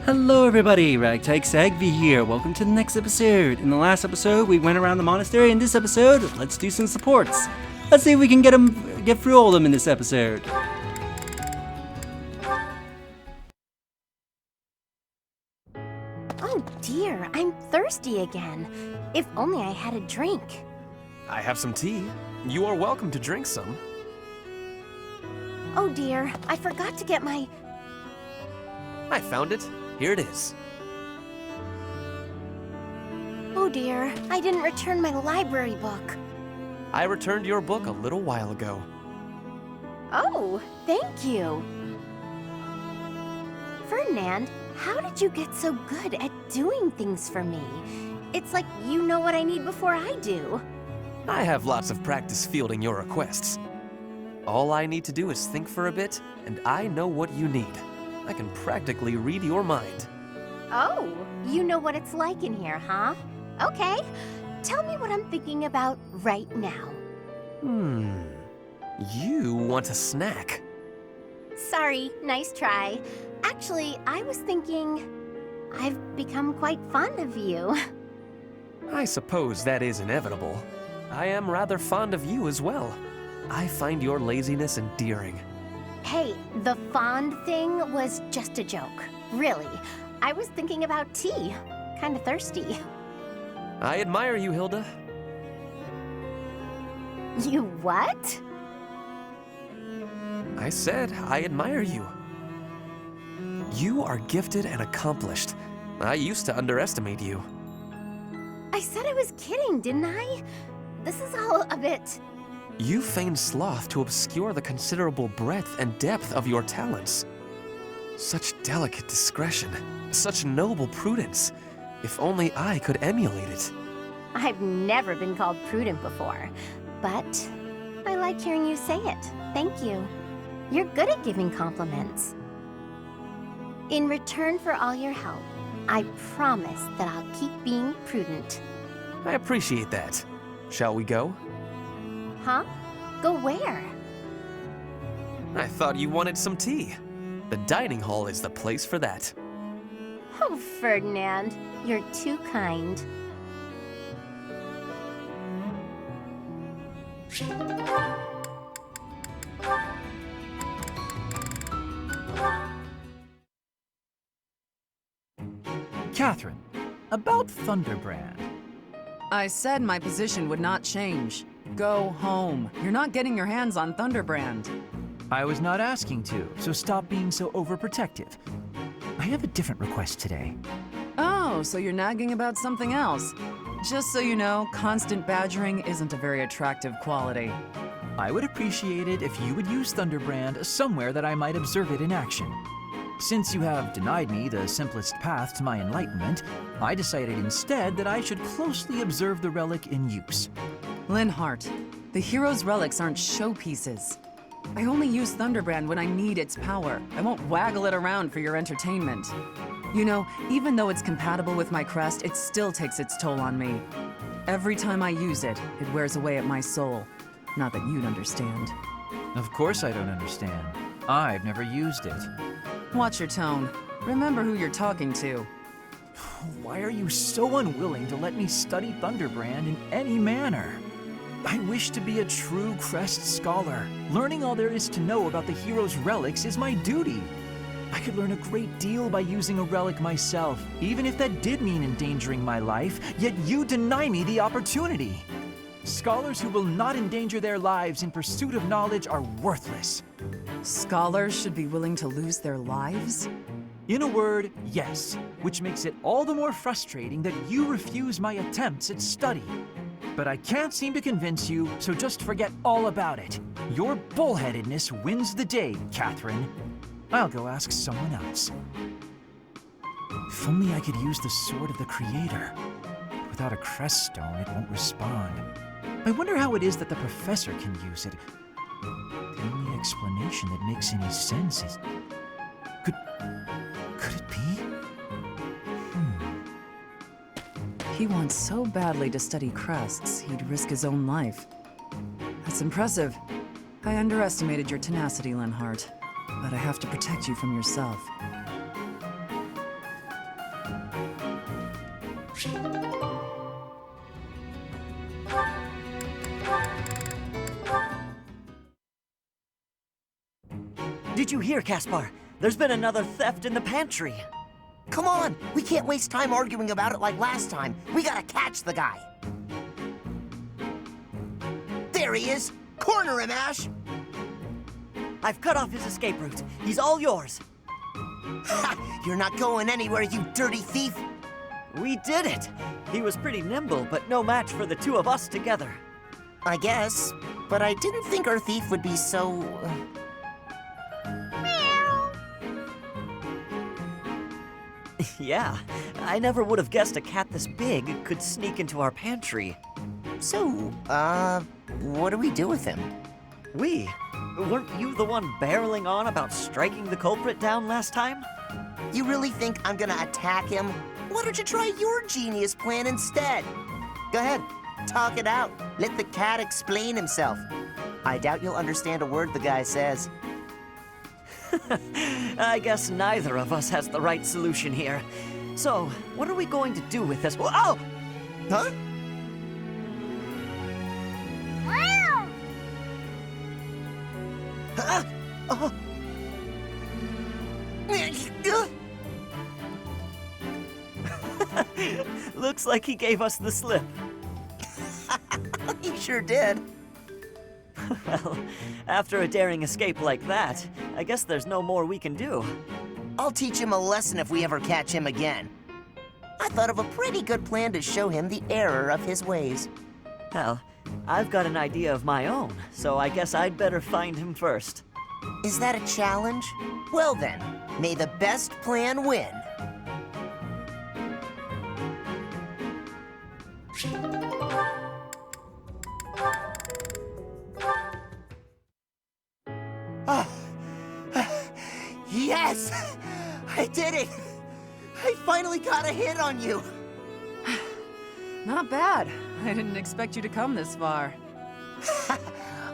Hello everybody, Ragtag Sagvi here. Welcome to the next episode. In the last episode, we went around the monastery. In this episode, let's do some supports. Let's see if we can get through all of them in this episode. Oh dear, I'm thirsty again. If only I had a drink. I have some tea. You are welcome to drink some. Oh dear, I forgot to get my... I found it. Here it is. Oh dear, I didn't return my library book. I returned your book a little while ago. Oh, thank you. Ferdinand, how did you get so good at doing things for me? It's like you know what I need before I do. I have lots of practice fielding your requests. All I need to do is think for a bit, and I know what you need. I can practically read your mind. Oh, you know what it's like in here, huh? Okay, tell me what I'm thinking about right now. You want a snack. Sorry, nice try. Actually, I was thinking I've become quite fond of you. I suppose that is inevitable. I am rather fond of you as well. I find your laziness endearing. Hey, the fond thing was just a joke. Really. I was thinking about tea. Kinda thirsty. I admire you, Hilda. You what? I said I admire you. You are gifted and accomplished. I used to underestimate you. I said I was kidding, didn't I? This is all a bit... You feigned sloth to obscure the considerable breadth and depth of your talents. Such delicate discretion, such noble prudence. If only I could emulate it. I've never been called prudent before, but I like hearing you say it. Thank you. You're good at giving compliments. In return for all your help, I promise that I'll keep being prudent. I appreciate that. Shall we go? Huh? Go where? I thought you wanted some tea. The dining hall is the place for that. Oh, Ferdinand, you're too kind. Catherine, about Thunderbrand. I said my position would not change. Go home. You're not getting your hands on Thunderbrand. I was not asking to, so stop being so overprotective. I have a different request today. Oh, so you're nagging about something else. Just so you know, constant badgering isn't a very attractive quality. I would appreciate it if you would use Thunderbrand somewhere that I might observe it in action. Since you have denied me the simplest path to my enlightenment, I decided instead that I should closely observe the relic in use. Linhart, the hero's relics aren't showpieces. I only use Thunderbrand when I need its power. I won't waggle it around for your entertainment. You know, even though it's compatible with my crest, it still takes its toll on me. Every time I use it, it wears away at my soul. Not that you'd understand. Of course I don't understand. I've never used it. Watch your tone. Remember who you're talking to. Why are you so unwilling to let me study Thunderbrand in any manner? I wish to be a true crest scholar. Learning all there is to know about the hero's relics is my duty. I could learn a great deal by using a relic myself, even if that did mean endangering my life, yet you deny me the opportunity. Scholars who will not endanger their lives in pursuit of knowledge are worthless. Scholars should be willing to lose their lives? In a word, yes, which makes it all the more frustrating that you refuse my attempts at study. But I can't seem to convince you, so just forget all about it. Your bullheadedness wins the day, Catherine. I'll go ask someone else. If only I could use the Sword of the Creator. Without a crest stone, it won't respond. I wonder how it is that the professor can use it. The only explanation that makes any sense is... Could it be? He wants so badly to study crests, he'd risk his own life. That's impressive. I underestimated your tenacity, Linhart. but I have to protect you from yourself. Did you hear, Caspar? There's been another theft in the pantry. Come on, we can't waste time arguing about it like last time. We gotta catch the guy. There he is! Corner him, Ash! I've cut off his escape route. He's all yours. Ha! You're not going anywhere, you dirty thief! We did it! He was pretty nimble, but no match for the two of us together. I guess, but I didn't think our thief would be so... Yeah, I never would have guessed a cat this big could sneak into our pantry. So, what do we do with him? We? Weren't you the one barreling on about striking the culprit down last time? You really think I'm gonna attack him? Why don't you try your genius plan instead? Go ahead, talk it out. Let the cat explain himself. I doubt you'll understand a word the guy says. I guess neither of us has the right solution here. So, what are we going to do with this? Oh! Huh? Looks like he gave us the slip. He sure did. Well, after a daring escape like that, I guess there's no more we can do. I'll teach him a lesson if we ever catch him again. I thought of a pretty good plan to show him the error of his ways. Well, I've got an idea of my own, so I guess I'd better find him first. Is that a challenge? Well then, may the best plan win. Yes! I did it! I finally got a hit on you! Not bad. I didn't expect you to come this far.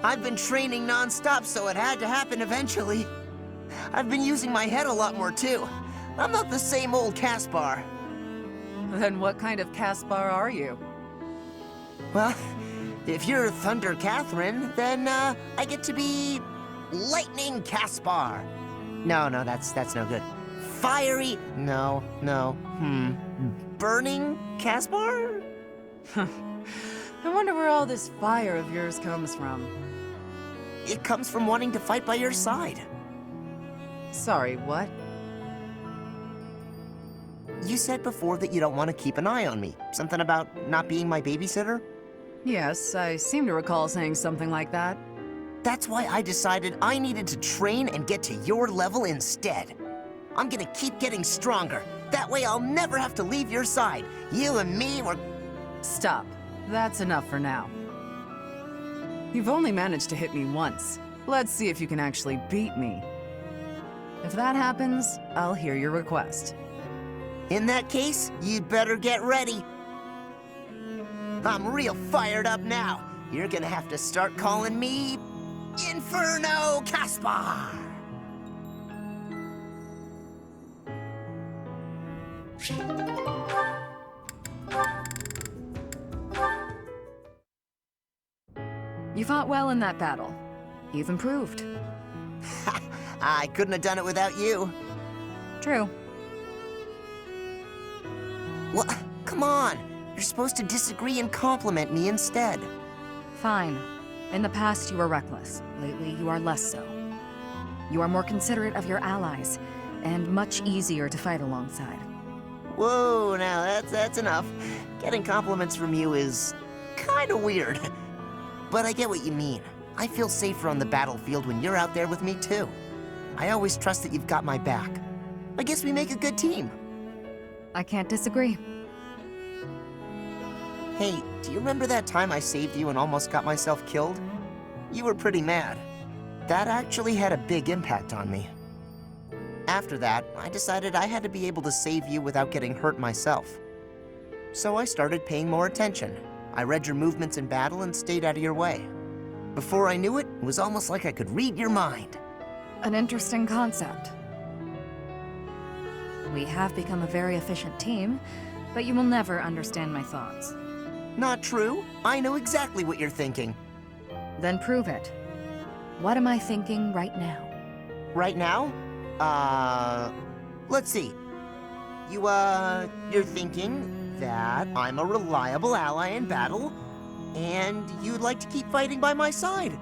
I've been training non-stop, so it had to happen eventually. I've been using my head a lot more, too. I'm not the same old Caspar. Then what kind of Caspar are you? Well, if you're Thunder Catherine, then, I get to be... Lightning Caspar. No, that's no good. Fiery... No. Burning Caspar? I wonder where all this fire of yours comes from. It comes from wanting to fight by your side. Sorry, what? You said before that you don't want to keep an eye on me. Something about not being my babysitter? Yes, I seem to recall saying something like that. That's why I decided I needed to train and get to your level instead. I'm gonna keep getting stronger. That way I'll never have to leave your side. You and me were... Stop. That's enough for now. You've only managed to hit me once. Let's see if you can actually beat me. If that happens, I'll hear your request. In that case, you'd better get ready. I'm real fired up now. You're gonna have to start calling me... Inferno Caspar! You fought well in that battle. You've improved. I couldn't have done it without you. True. Well, come on. You're supposed to disagree and compliment me instead. Fine. In the past, you were reckless. Lately, you are less so. You are more considerate of your allies, and much easier to fight alongside. Whoa, now that's enough. Getting compliments from you is kinda weird. But I get what you mean. I feel safer on the battlefield when you're out there with me too. I always trust that you've got my back. I guess we make a good team. I can't disagree. Hey, do you remember that time I saved you and almost got myself killed? You were pretty mad. That actually had a big impact on me. After that, I decided I had to be able to save you without getting hurt myself. So I started paying more attention. I read your movements in battle and stayed out of your way. Before I knew it, it was almost like I could read your mind. An interesting concept. We have become a very efficient team, but you will never understand my thoughts. Not true. I know exactly what you're thinking. Then prove it. What am I thinking right now? Right now? Let's see. You're thinking that I'm a reliable ally in battle, and you'd like to keep fighting by my side.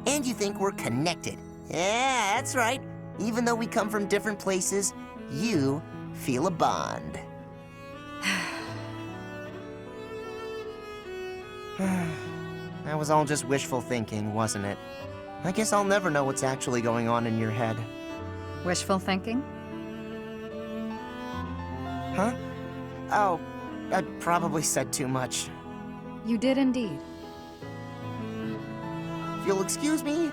And you think we're connected. Yeah, that's right. Even though we come from different places, you feel a bond. That was all just wishful thinking, wasn't it? I guess I'll never know what's actually going on in your head. Wishful thinking? Huh? Oh, I probably said too much. You did indeed. If you'll excuse me,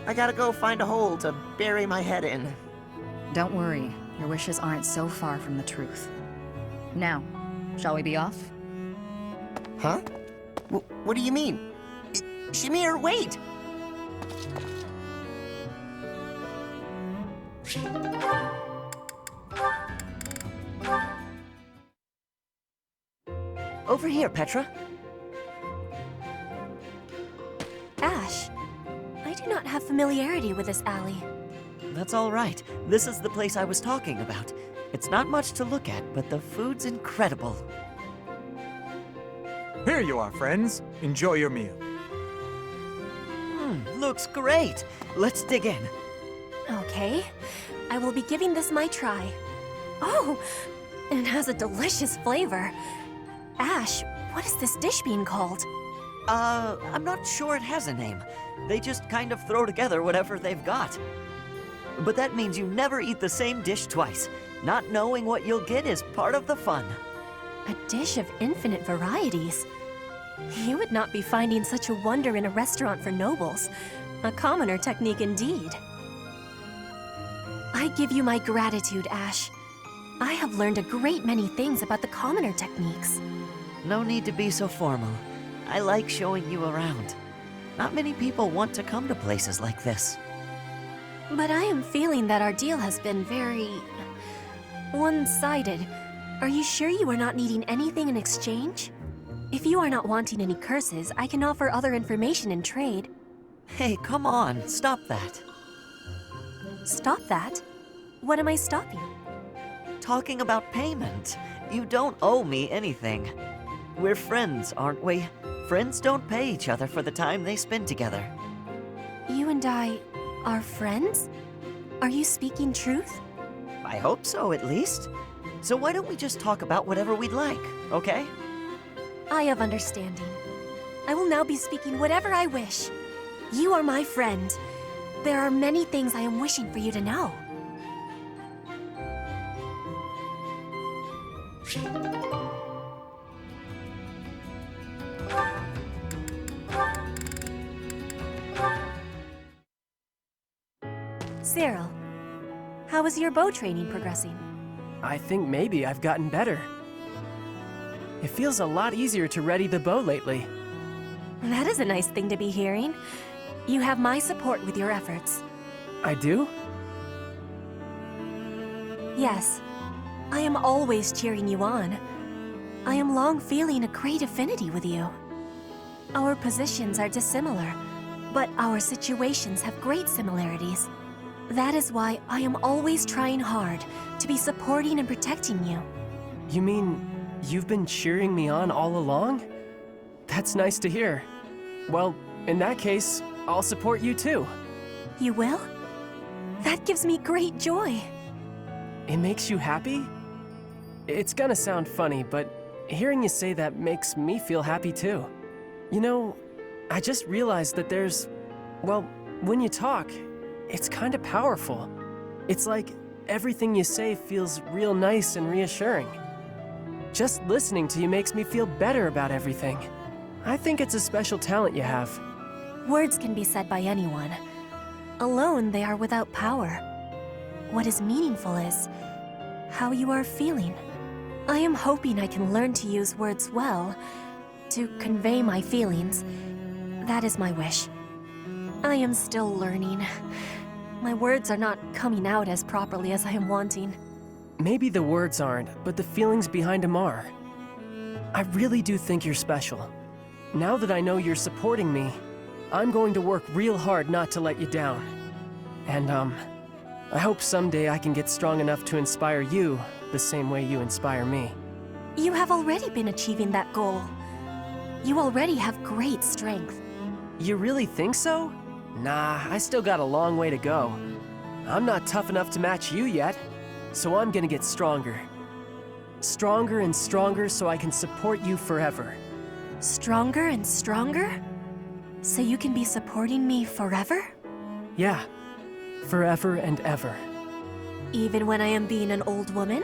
I gotta go find a hole to bury my head in. Don't worry, your wishes aren't so far from the truth. Now, shall we be off? Huh? What do you mean? Shamir, wait! Over here, Petra. Ash, I do not have familiarity with this alley. That's all right. This is the place I was talking about. It's not much to look at, but the food's incredible. Here you are, friends. Enjoy your meal. Looks great. Let's dig in. Okay, I will be giving this my try. Oh, it has a delicious flavor. Ash, what is this dish being called? I'm not sure it has a name. They just kind of throw together whatever they've got. But that means you never eat the same dish twice. Not knowing what you'll get is part of the fun. A dish of infinite varieties. You would not be finding such a wonder in a restaurant for nobles. A commoner technique indeed. I give you my gratitude, Ash. I have learned a great many things about the commoner techniques. No need to be so formal. I like showing you around. Not many people want to come to places like this. But I am feeling that our deal has been very... one-sided. Are you sure you are not needing anything in exchange? If you are not wanting any curses, I can offer other information in trade. Hey, come on, stop that. Stop that? What am I stopping? Talking about payment. You don't owe me anything. We're friends, aren't we? Friends don't pay each other for the time they spend together. You and I are friends? Are you speaking truth? I hope so, at least. So why don't we just talk about whatever we'd like, okay? I have understanding. I will now be speaking whatever I wish. You are my friend. There are many things I am wishing for you to know. Cyril, how is your bow training progressing? I think maybe I've gotten better. It feels a lot easier to ready the bow lately. That is a nice thing to be hearing. You have my support with your efforts. I do? Yes, I am always cheering you on. I am long feeling a great affinity with you. Our positions are dissimilar, but our situations have great similarities. That is why I am always trying hard to be supporting and protecting you. You mean you've been cheering me on all along? That's nice to hear. Well, in that case, I'll support you too. You will? That gives me great joy. It makes you happy? It's gonna sound funny, but hearing you say that makes me feel happy too. You know, I just realized that well, when you talk, it's kind of powerful. It's like everything you say feels real nice and reassuring. Just listening to you makes me feel better about everything. I think it's a special talent you have. Words can be said by anyone. Alone, they are without power. What is meaningful is how you are feeling. I am hoping I can learn to use words well, to convey my feelings. That is my wish. I am still learning. My words are not coming out as properly as I am wanting. Maybe the words aren't, but the feelings behind them are. I really do think you're special. Now that I know you're supporting me, I'm going to work real hard not to let you down. And, I hope someday I can get strong enough to inspire you the same way you inspire me. You have already been achieving that goal. You already have great strength. You really think so? Nah, I still got a long way to go. I'm not tough enough to match you yet, so I'm gonna get stronger. Stronger and stronger so I can support you forever. Stronger and stronger? So you can be supporting me forever? Yeah, forever and ever. Even when I am being an old woman?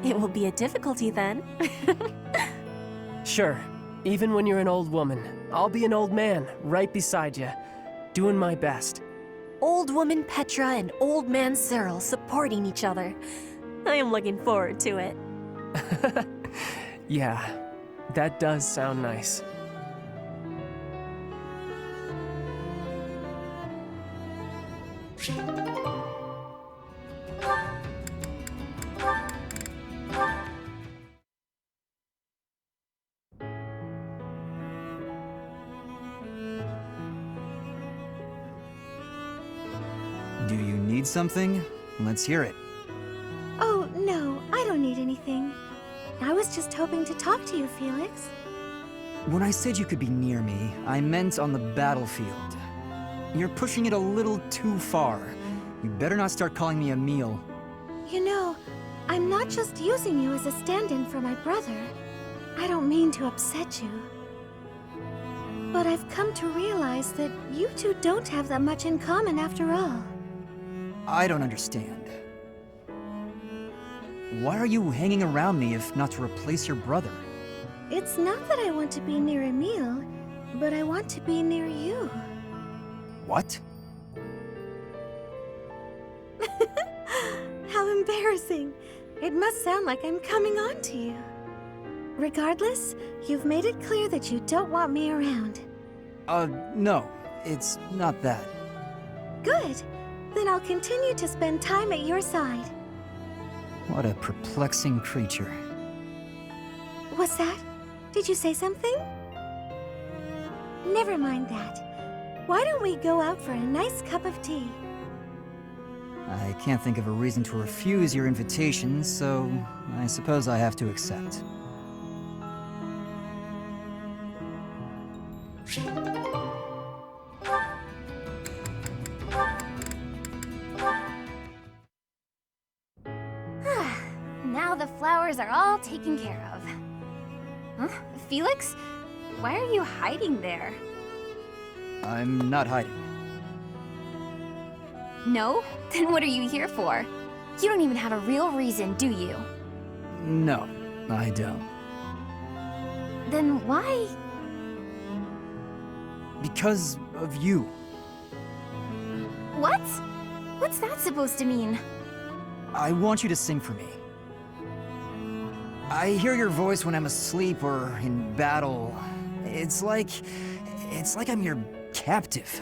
It will be a difficulty then. Sure, even when you're an old woman, I'll be an old man right beside you, doing my best. Old woman Petra and old man Cyril supporting each other. I am looking forward to it. Yeah, that does sound nice. Do you need something? Let's hear it. Oh, no, I don't need anything. I was just hoping to talk to you, Felix. When I said you could be near me, I meant on the battlefield. You're pushing it a little too far. You better not start calling me Emil. You know, I'm not just using you as a stand-in for my brother. I don't mean to upset you. But I've come to realize that you two don't have that much in common after all. I don't understand. Why are you hanging around me if not to replace your brother? It's not that I want to be near Emil, but I want to be near you. What? How embarrassing. It must sound like I'm coming on to you. Regardless, you've made it clear that you don't want me around. No. It's not that. Good. Then I'll continue to spend time at your side. What a perplexing creature. What's that? Did you say something? Never mind that. Why don't we go out for a nice cup of tea? I can't think of a reason to refuse your invitation, so I suppose I have to accept. Now the flowers are all taken care of. Huh? Felix? Why are you hiding there? I'm not hiding. No? Then what are you here for? You don't even have a real reason, do you? No, I don't. Then why? Because of you. What? What's that supposed to mean? I want you to sing for me. I hear your voice when I'm asleep or in battle. It's like I'm your captive.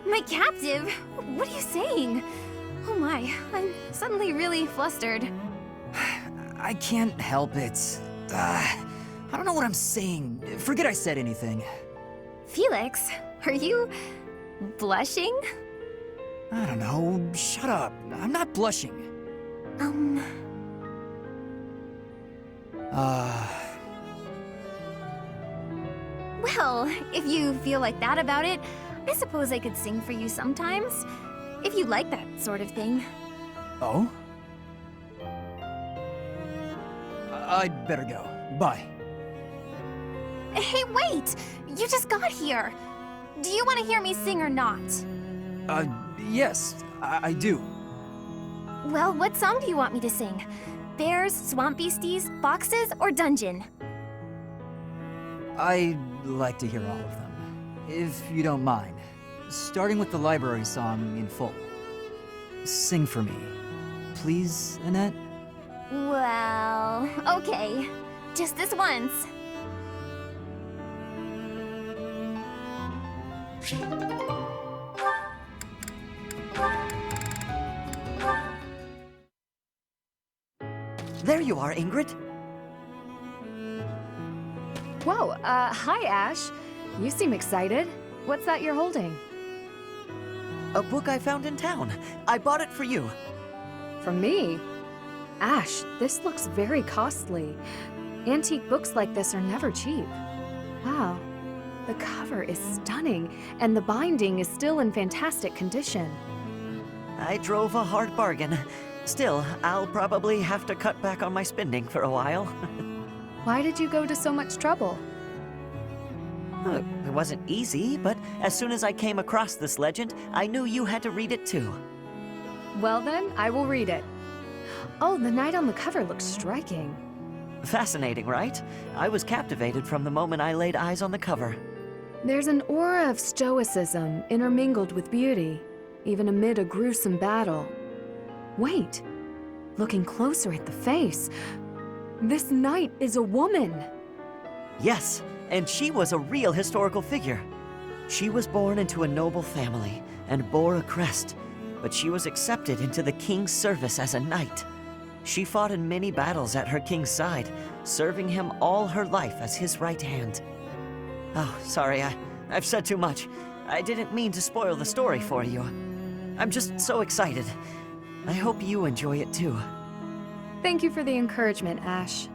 My captive? What are you saying? Oh my, I'm suddenly really flustered. I can't help it. I don't know what I'm saying. Forget I said anything. Felix, are you blushing? I don't know. Shut up. I'm not blushing. Well, if you feel like that about it, I suppose I could sing for you sometimes. If you like that sort of thing. Oh? I'd better go. Bye. Hey, wait! You just got here. Do you want to hear me sing or not? Yes, I do. Well, what song do you want me to sing? Bears, swamp beasties, boxes, or dungeon? I'd like to hear all of them, if you don't mind. Starting with the library song in full. Sing for me, please, Annette? Well, okay. Just this once. There you are, Ingrid. Whoa, hi, Ash. You seem excited. What's that you're holding? A book I found in town. I bought it for you. From me? Ash, this looks very costly. Antique books like this are never cheap. Wow, the cover is stunning, and the binding is still in fantastic condition. I drove a hard bargain. Still, I'll probably have to cut back on my spending for a while. Why did you go to so much trouble? It wasn't easy, but as soon as I came across this legend, I knew you had to read it too. Well then, I will read it. Oh, the knight on the cover looks striking. Fascinating, right? I was captivated from the moment I laid eyes on the cover. There's an aura of stoicism intermingled with beauty, even amid a gruesome battle. Wait, looking closer at the face, this knight is a woman. Yes, and she was a real historical figure. She was born into a noble family and bore a crest, but she was accepted into the king's service as a knight. She fought in many battles at her king's side, serving him all her life as his right hand. Oh, sorry, I've said too much. I didn't mean to spoil the story for you. I'm just so excited. I hope you enjoy it too. Thank you for the encouragement, Ash.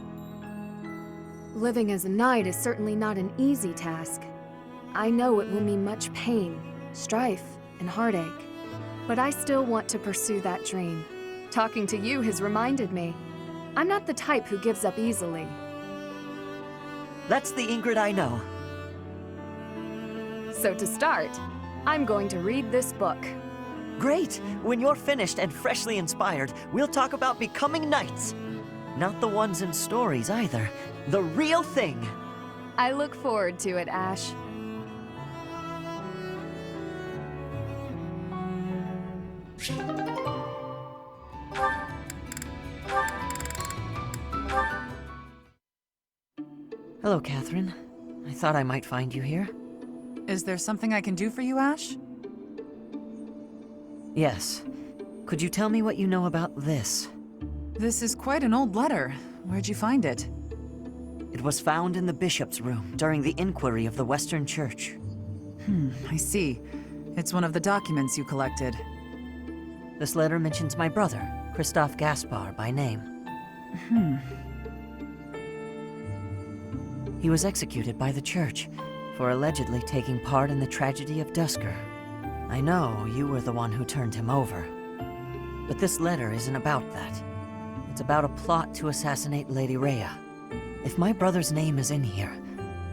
Living as a knight is certainly not an easy task. I know it will mean much pain, strife, and heartache. But I still want to pursue that dream. Talking to you has reminded me. I'm not the type who gives up easily. That's the Ingrid I know. So to start, I'm going to read this book. Great! When you're finished and freshly inspired, we'll talk about becoming knights. Not the ones in stories either. The real thing. I look forward to it, Ash. Hello, Catherine. I thought I might find you here. Is there something I can do for you, Ash? Yes. Could you tell me what you know about this? This is quite an old letter. Where'd you find it? It was found in the bishop's room during the inquiry of the Western Church. I see. It's one of the documents you collected. This letter mentions my brother, Christoph Gaspar, by name. He was executed by the church for allegedly taking part in the tragedy of Dusker. I know you were the one who turned him over. But this letter isn't about that. It's about a plot to assassinate Lady Rhea. If my brother's name is in here,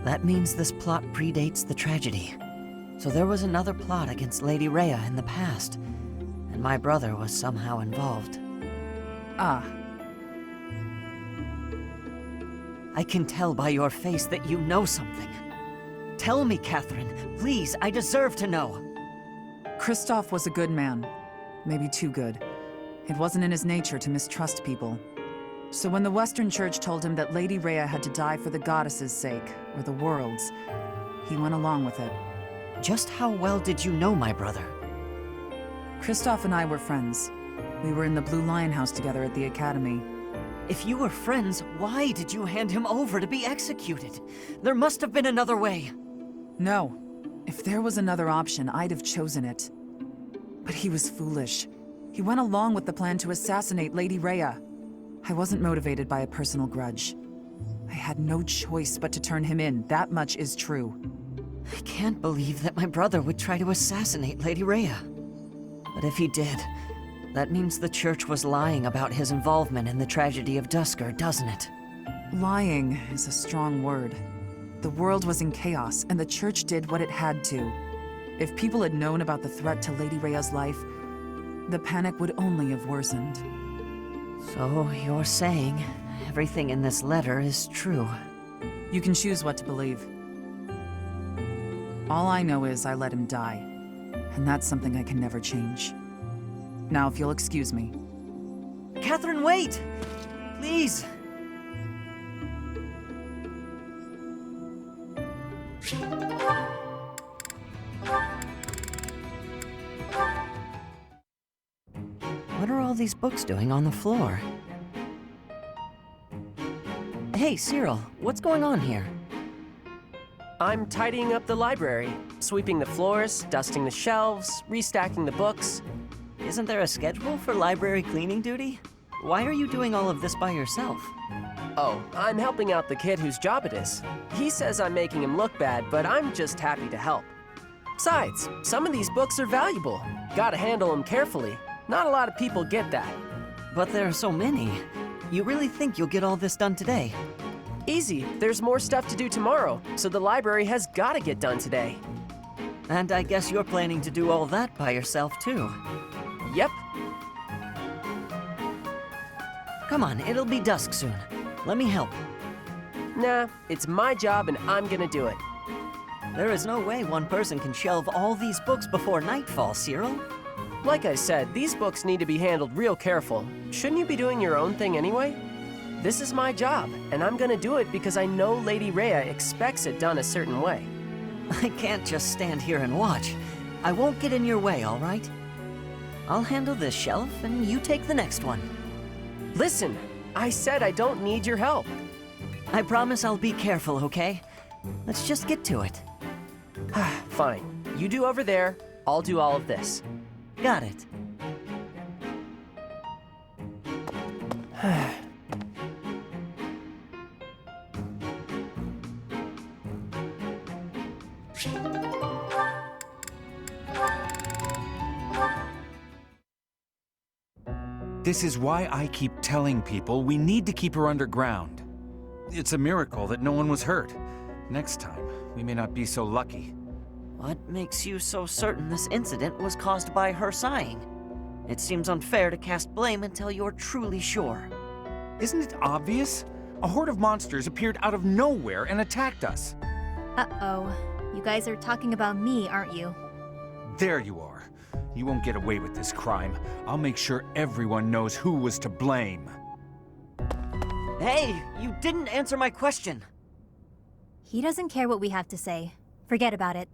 that means this plot predates the tragedy. So there was another plot against Lady Rhea in the past, and my brother was somehow involved. Ah. I can tell by your face that you know something. Tell me, Catherine. Please, I deserve to know. Christoph was a good man. Maybe too good. It wasn't in his nature to mistrust people. So when the Western Church told him that Lady Rhea had to die for the goddess's sake, or the world's, he went along with it. Just how well did you know my brother? Christoph and I were friends. We were in the Blue Lion House together at the academy. If you were friends, why did you hand him over to be executed? There must have been another way. No. If there was another option, I'd have chosen it. But he was foolish. He went along with the plan to assassinate Lady Rhea. I wasn't motivated by a personal grudge. I had no choice but to turn him in, that much is true. I can't believe that my brother would try to assassinate Lady Rhea. But if he did, that means the church was lying about his involvement in the tragedy of Dusker, doesn't it? Lying is a strong word. The world was in chaos, and the church did what it had to. If people had known about the threat to Lady Rhea's life, the panic would only have worsened. So you're saying everything in this letter is true? You can choose what to believe. All I know is I let him die, and that's something I can never change. Now, if you'll excuse me. Catherine, wait! Please! What are all these books doing on the floor? Hey, Cyril, what's going on here? I'm tidying up the library, sweeping the floors, dusting the shelves, restacking the books. Isn't there a schedule for library cleaning duty? Why are you doing all of this by yourself? Oh, I'm helping out the kid whose job it is. He says I'm making him look bad, but I'm just happy to help. Besides, some of these books are valuable. Gotta handle them carefully. Not a lot of people get that. But there are so many. You really think you'll get all this done today? Easy. There's more stuff to do tomorrow, so the library has gotta get done today. And I guess you're planning to do all that by yourself, too. Yep. Come on, it'll be dusk soon. Let me help. Nah, it's my job and I'm gonna do it. There is no way one person can shelve all these books before nightfall, Cyril. Like I said, these books need to be handled real careful. Shouldn't you be doing your own thing anyway? This is my job, and I'm gonna do it because I know Lady Rhea expects it done a certain way. I can't just stand here and watch. I won't get in your way, all right? I'll handle this shelf, and you take the next one. Listen, I said I don't need your help. I promise I'll be careful, okay? Let's just get to it. Fine. You do over there, I'll do all of this. Got it. This is why I keep telling people we need to keep her underground. It's a miracle that no one was hurt. Next time, we may not be so lucky. What makes you so certain this incident was caused by her sighing? It seems unfair to cast blame until you're truly sure. Isn't it obvious? A horde of monsters appeared out of nowhere and attacked us. Uh-oh. You guys are talking about me, aren't you? There you are. You won't get away with this crime. I'll make sure everyone knows who was to blame. Hey, you didn't answer my question. He doesn't care what we have to say. Forget about it.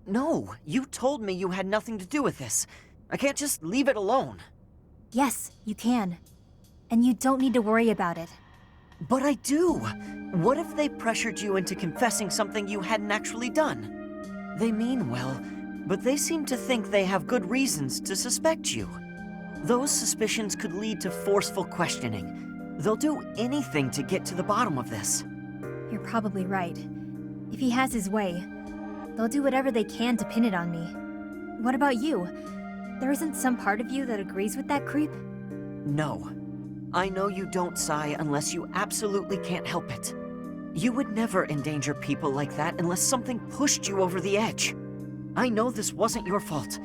No, you told me you had nothing to do with this. I can't just leave it alone. Yes, you can. And you don't need to worry about it. But I do. What if they pressured you into confessing something you hadn't actually done? They mean well, but they seem to think they have good reasons to suspect you. Those suspicions could lead to forceful questioning. They'll do anything to get to the bottom of this. You're probably right. If he has his way, they'll do whatever they can to pin it on me. What about you? There isn't some part of you that agrees with that creep? No. I know you don't sigh unless you absolutely can't help it. You would never endanger people like that unless something pushed you over the edge. I know this wasn't your fault.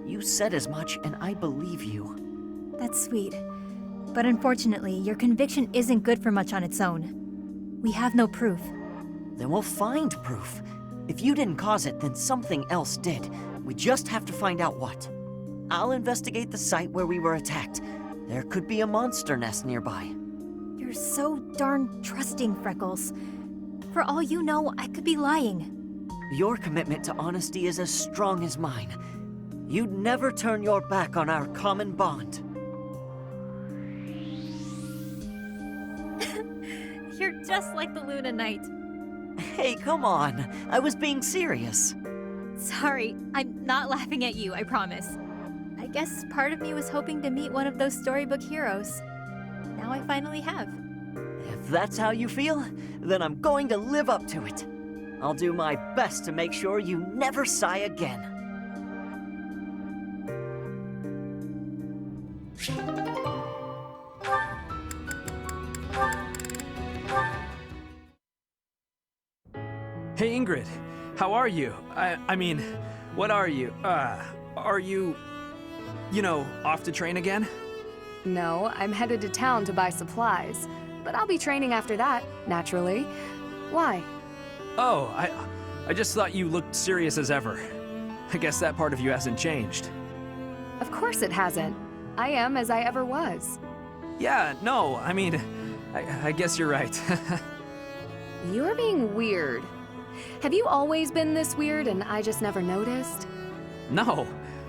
You said as much, and I believe you. That's sweet. But unfortunately, your conviction isn't good for much on its own. We have no proof. Then we'll find proof. If you didn't cause it, then something else did. We just have to find out what. I'll investigate the site where we were attacked. There could be a monster nest nearby. You're so darn trusting, Freckles. For all you know, I could be lying. Your commitment to honesty is as strong as mine. You'd never turn your back on our common bond. You're just like the Luna Knight. Hey, come on. I was being serious. Sorry, I'm not laughing at you, I promise. I guess part of me was hoping to meet one of those storybook heroes. Now I finally have. If that's how you feel, then I'm going to live up to it. I'll do my best to make sure you never sigh again. Hey Ingrid, how are you? I mean, what are you? Are you, off to train again? No, I'm headed to town to buy supplies. But I'll be training after that, naturally. Why? Oh, I just thought you looked serious as ever. I guess that part of you hasn't changed. Of course it hasn't. I am as I ever was. Yeah, no, I mean, I guess you're right. You're being weird. Have you always been this weird and I just never noticed? No,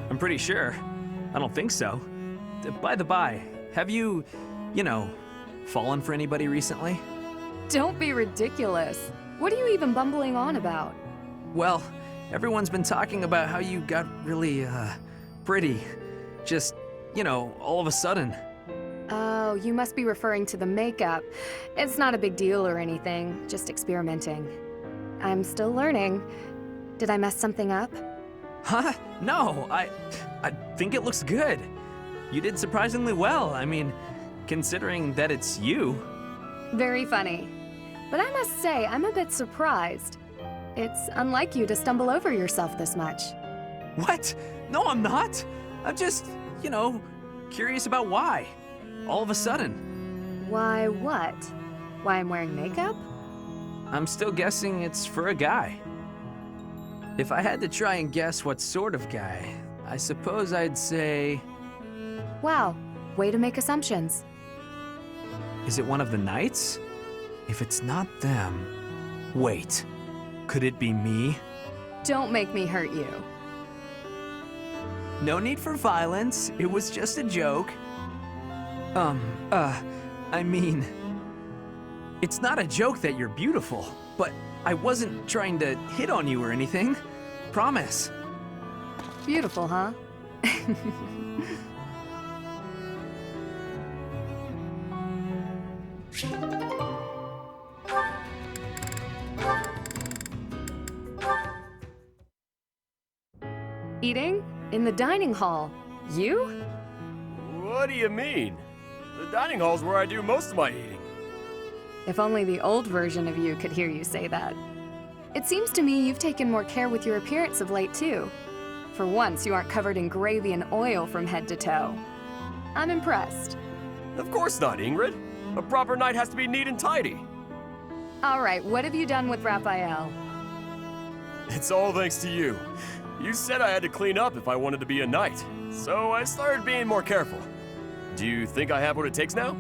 I'm pretty sure. I don't think so. By the by, have you, fallen for anybody recently? Don't be ridiculous. What are you even bumbling on about? Well, everyone's been talking about how you got really, pretty. Just, all of a sudden. Oh, you must be referring to the makeup. It's not a big deal or anything, just experimenting. I'm still learning. Did I mess something up? Huh? No, I think it looks good. You did surprisingly well. I mean, considering that it's you. Very funny. But I must say, I'm a bit surprised. It's unlike you to stumble over yourself this much. What? No, I'm not. I'm just, curious about why. All of a sudden. Why what? Why I'm wearing makeup? I'm still guessing it's for a guy. If I had to try and guess what sort of guy, I suppose I'd say... Wow, way to make assumptions. Is it one of the knights? If it's not them... Wait, could it be me? Don't make me hurt you. No need for violence, it was just a joke. I mean... It's not a joke that you're beautiful, but I wasn't trying to hit on you or anything. Promise. Beautiful, huh? Eating? In the dining hall. You? What do you mean? The dining hall's where I do most of my eating. If only the old version of you could hear you say that. It seems to me you've taken more care with your appearance of late, too. For once, you aren't covered in gravy and oil from head to toe. I'm impressed. Of course not, Ingrid. A proper knight has to be neat and tidy. All right, what have you done with Raphael? It's all thanks to you. You said I had to clean up if I wanted to be a knight, so I started being more careful. Do you think I have what it takes now?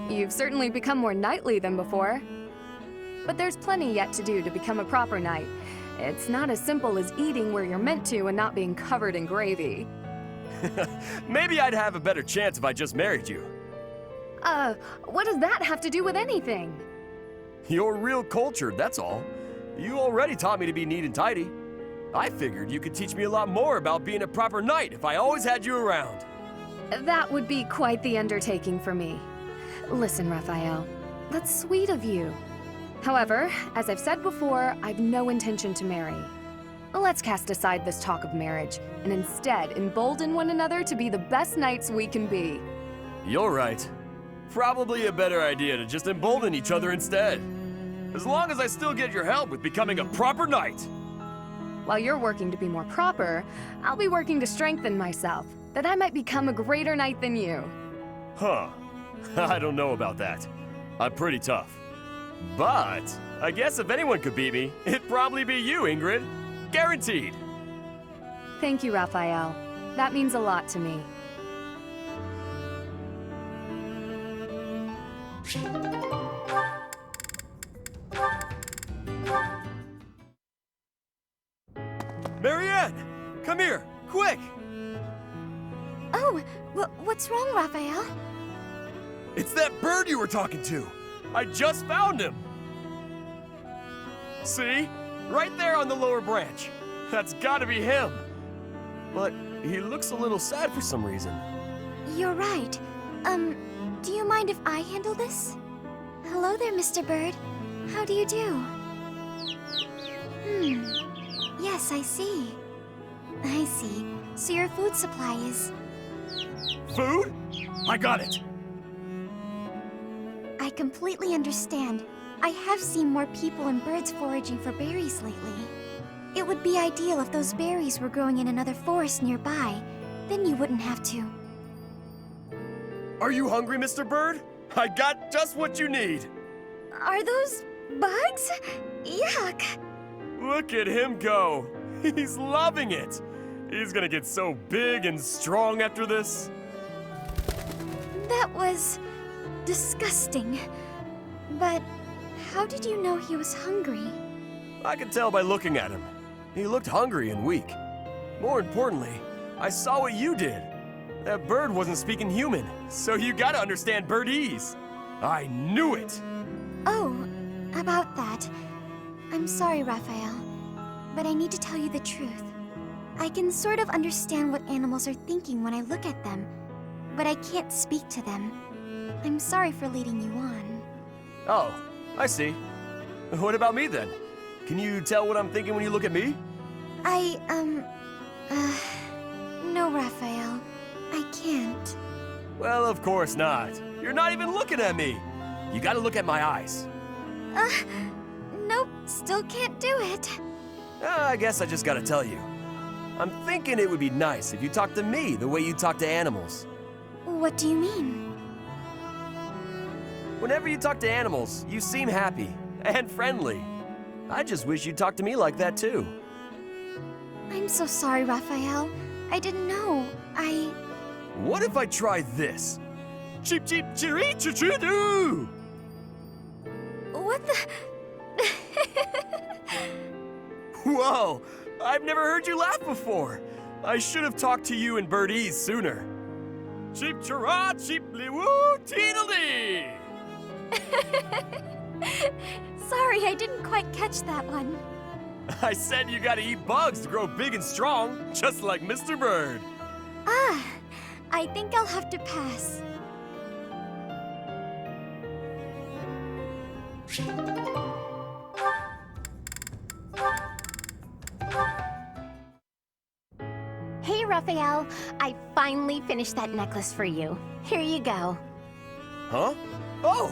You've certainly become more knightly than before. But there's plenty yet to do to become a proper knight. It's not as simple as eating where you're meant to and not being covered in gravy. Maybe I'd have a better chance if I just married you. What does that have to do with anything? You're real cultured, that's all. You already taught me to be neat and tidy. I figured you could teach me a lot more about being a proper knight if I always had you around. That would be quite the undertaking for me. Listen, Raphael, that's sweet of you. However, as I've said before, I've no intention to marry. Let's cast aside this talk of marriage, and instead embolden one another to be the best knights we can be. You're right. Probably a better idea to just embolden each other instead. As long as I still get your help with becoming a proper knight. While you're working to be more proper, I'll be working to strengthen myself, that I might become a greater knight than you. Huh. I don't know about that. I'm pretty tough. But I guess if anyone could beat me, it'd probably be you, Ingrid. Guaranteed. Thank you, Raphael. That means a lot to me. Marianne! Come here, quick! Oh, what's wrong, Raphael? It's that bird you were talking to! I just found him! See? Right there on the lower branch. That's gotta be him. But he looks a little sad for some reason. You're right. Do you mind if I handle this? Hello there, Mr. Bird. How do you do? Yes, I see. I see. So your food supply is... Food? I got it! I completely understand. I have seen more people and birds foraging for berries lately. It would be ideal if those berries were growing in another forest nearby. Then you wouldn't have to. Are you hungry, Mr. Bird? I got just what you need. Are those bugs? Yuck! Look at him go. He's loving it. He's gonna get so big and strong after this. That was... disgusting. But how did you know he was hungry? I could tell by looking at him. He looked hungry and weak. More importantly, I saw what you did. That bird wasn't speaking human, so you gotta understand birdese. I knew it! Oh, about that. I'm sorry, Raphael, but I need to tell you the truth. I can sort of understand what animals are thinking when I look at them, but I can't speak to them. I'm sorry for leading you on. Oh, I see. What about me then? Can you tell what I'm thinking when you look at me? No, Raphael. I can't. Well, of course not. You're not even looking at me. You gotta look at my eyes. Nope, still can't do it. I guess I just gotta tell you. I'm thinking it would be nice if you talked to me the way you talk to animals. What do you mean? Whenever you talk to animals, you seem happy and friendly. I just wish you'd talk to me like that too. I'm so sorry, Raphael. I didn't know. What if I try this? Cheep cheep chiree choo doo! What the? Whoa! I've never heard you laugh before. I should have talked to you in birdese sooner. Cheep chirah cheeply woo teedledee! Sorry, I didn't quite catch that one. I said you gotta eat bugs to grow big and strong, just like Mr. Bird. I think I'll have to pass. Hey, Raphael. I finally finished that necklace for you. Here you go. Huh? Oh!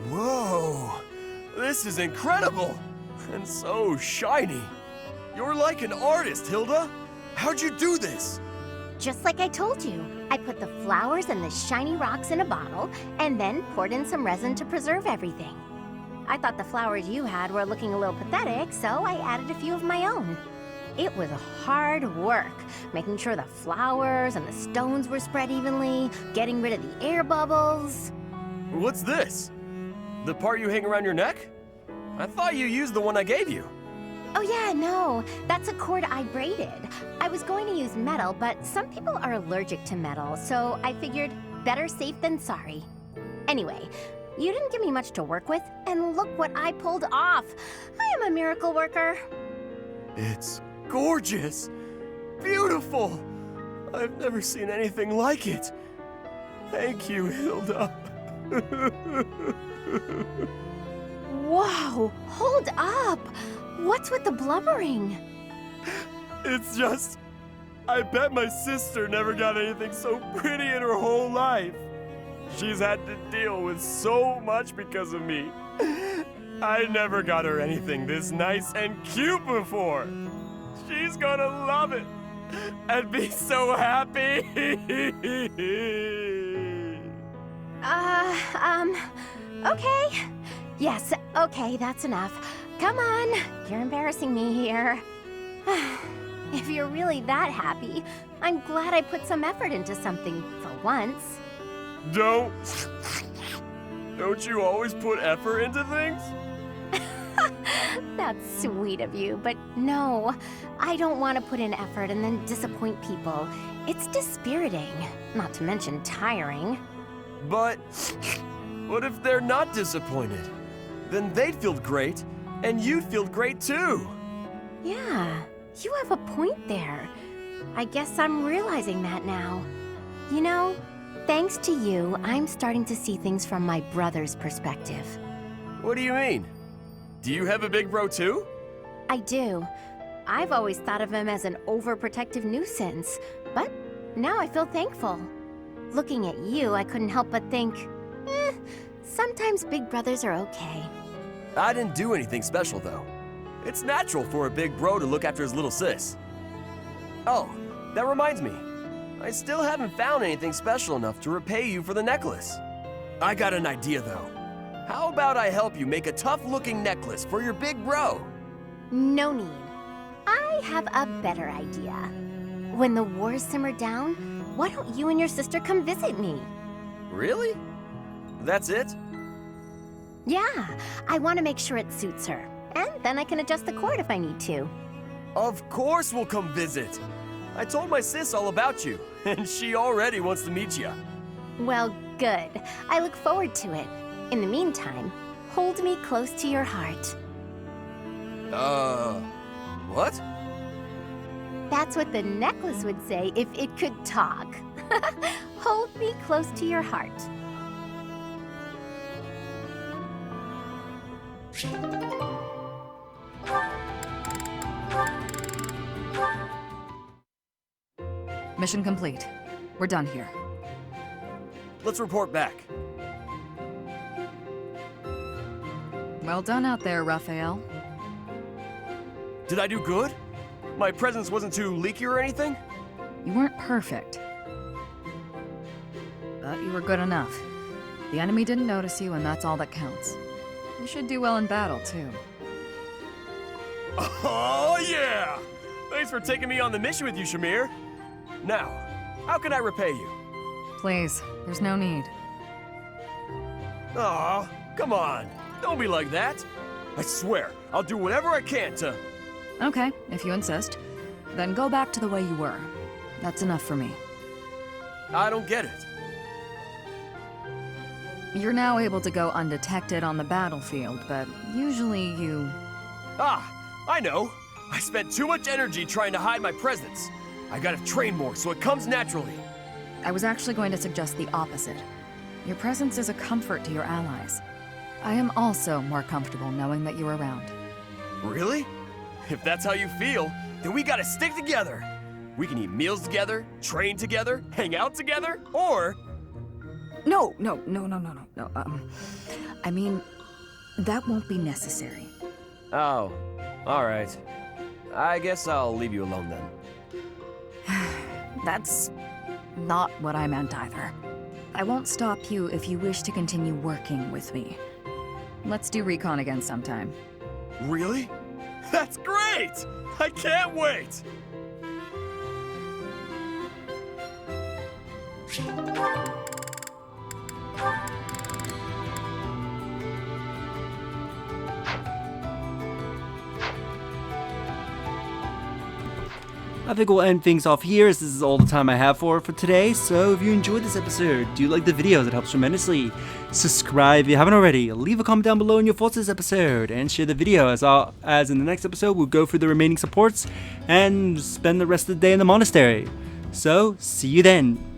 Whoa! This is incredible! And so shiny. You're like an artist, Hilda. How'd you do this? Just like I told you, I put the flowers and the shiny rocks in a bottle and then poured in some resin to preserve everything. I thought the flowers you had were looking a little pathetic, so I added a few of my own. It was hard work, making sure the flowers and the stones were spread evenly, getting rid of the air bubbles. What's this? The part you hang around your neck? I thought you used the one I gave you. Oh yeah, no, that's a cord I braided. I was going to use metal, but some people are allergic to metal, so I figured better safe than sorry. Anyway, you didn't give me much to work with, and look what I pulled off. I am a miracle worker. It's gorgeous! Beautiful! I've never seen anything like it. Thank you, Hilda. Whoa, hold up! What's with the blubbering? It's just, I bet my sister never got anything so pretty in her whole life. She's had to deal with so much because of me. I never got her anything this nice and cute before. She's gonna love it and be so happy. Okay. Yes, okay, that's enough. Come on, you're embarrassing me here. If you're really that happy, I'm glad I put some effort into something for once. Don't you always put effort into things? That's sweet of you, but no, I don't want to put in effort and then disappoint people. It's dispiriting, not to mention tiring. But what if they're not disappointed? Then they'd feel great, and you'd feel great too. Yeah, you have a point there. I guess I'm realizing that now. You know, thanks to you, I'm starting to see things from my brother's perspective. What do you mean? Do you have a big bro too? I do. I've always thought of him as an overprotective nuisance, but now I feel thankful. Looking at you, I couldn't help but think, sometimes big brothers are okay. I didn't do anything special though. It's natural for a big bro to look after his little sis. Oh, that reminds me. I still haven't found anything special enough to repay you for the necklace. I got an idea though. How about I help you make a tough-looking necklace for your big bro? No need. I have a better idea. When the wars simmer down, why don't you and your sister come visit me? Really? That's it? Yeah, I want to make sure it suits her. And then I can adjust the cord if I need to. Of course we'll come visit. I told my sis all about you, and she already wants to meet you. Well, good. I look forward to it. In the meantime, hold me close to your heart. What? That's what the necklace would say if it could talk. Hold me close to your heart. Mission complete. We're done here. Let's report back. Well done out there, Raphael. Did I do good? My presence wasn't too leaky or anything? You weren't perfect. But you were good enough. The enemy didn't notice you, and that's all that counts. You should do well in battle, too. Oh, yeah! Thanks for taking me on the mission with you, Shamir. Now, how can I repay you? Please, there's no need. Aw, come on. Don't be like that. I swear, I'll do whatever I can to... Okay, if you insist. Then go back to the way you were. That's enough for me. I don't get it. You're now able to go undetected on the battlefield, but usually you... Ah, I know. I spent too much energy trying to hide my presence. I gotta train more so it comes naturally. I was actually going to suggest the opposite. Your presence is a comfort to your allies. I am also more comfortable knowing that you're around. Really? If that's how you feel, then we gotta stick together. We can eat meals together, train together, hang out together, or... No. I mean, that won't be necessary. Oh, alright. I guess I'll leave you alone then. That's not what I meant either. I won't stop you if you wish to continue working with me. Let's do recon again sometime. Really? That's great! I can't wait! I think we'll end things off here, as this is all the time I have for today. So if you enjoyed this episode, do like the videos, it helps tremendously. Subscribe if you haven't already, leave a comment down below in your thoughts this episode, and share the video, as in the next episode we'll go through the remaining supports and spend the rest of the day in the monastery. So, see you then.